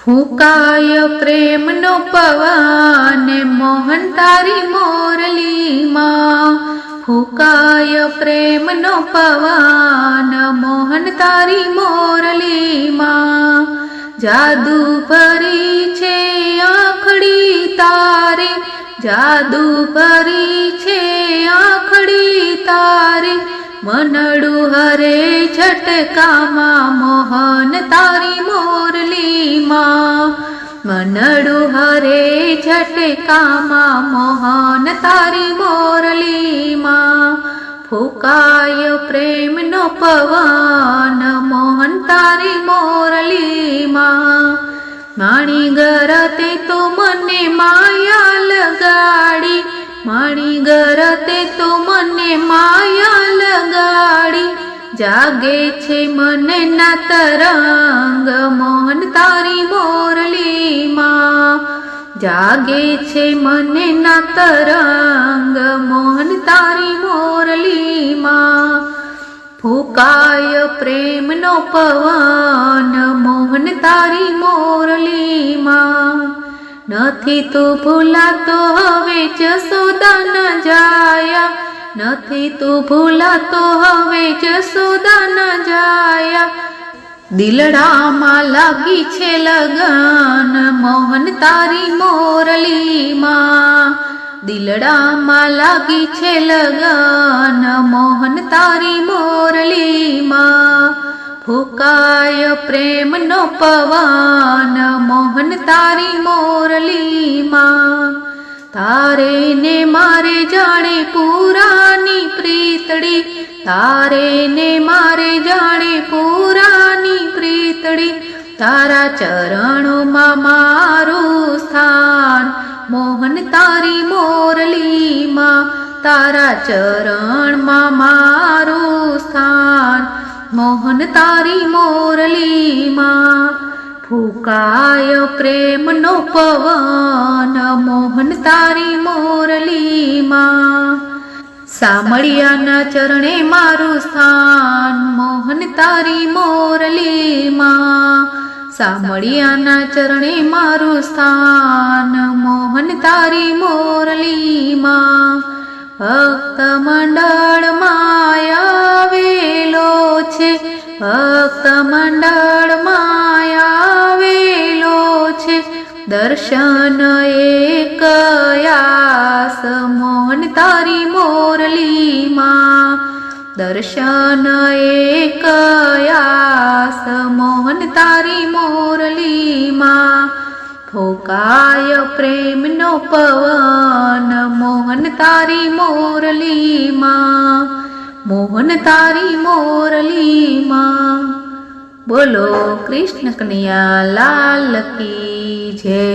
ફૂંકાય પ્રેમનો પવન મોહન તારી મોરલીમાં, ફૂંકાય પ્રેમનો પવન મોહન તારી મોરલીમાં, જાદુ ભરી છે આંખડી તારે, જાદુ ભરી છે આંખડી તારે, મનડું હરે ઝટકામાં મોહન તારી મોરલીમાં, મનડું હરે ઝટકામાં મોહન તારી મોરલીમાં, ફૂંકાય પ્રેમનો પવન મોહન તારી મોરલીમાં, માણી ગરતે તો મને માયા લગાડી, માણી ગરતે તો મને માયા લગાડી, જાગે છે મને ના તરંગ મોહન તારી મોરલીમાં, જાગે છે મને ના તરંગ મોહન તારી મોરલીમાં, ફૂંકાય પ્રેમનો પવન મોહન તારી મોરલીમાં, નથી તું ભૂલાતો હવે જસોદા ન જાયા, નથી તું ભૂલાતો હવે જસોદા ન જાયા, દિલડામાં લાગી છે લગન મોહન તારી મોરલીમાં, દિલડામાં લાગી છે લગન મોહન તારી મોરલીમાં, ફૂંકાય પ્રેમનો પવન મોહન તારી મોરલીમાં, તારે ને મારે જાણે પુરાની પ્રીતડી, તારે ને મારે જાણે પુરાની પ્રીતડી, તારા ચરણોમાં મારું સ્થાન મોહન તારી મોરલીમાં, તારા ચરણમાં મારું સ્થાન મોહન તારી મોરલીમાં, ફૂંકાય પ્રેમનો પવન મોહન તારી મોરલીમાં, સામળિયાના ચરણે મારું સ્થાન મોહન તારી મોરલીમાં, સામળિયાના ચરણે મારું સ્થાન મોહન તારી મોરલીમાં, ભક્ત મંડળમાં આવેલો છે, ભક્ત મંડળમાં આવેલો છે, દર્શન એક આસ મોહન તારી મોરલીમાં, દર્શન એક આસ મોહન તારી મોરલીમાં, ફૂંકાય પ્રેમનો પવન મોહન તારી મોરલીમાં, મોહન તારી મોરલીમાં, બોલો કૃષ્ણ કનૈયા લાલ કી જય।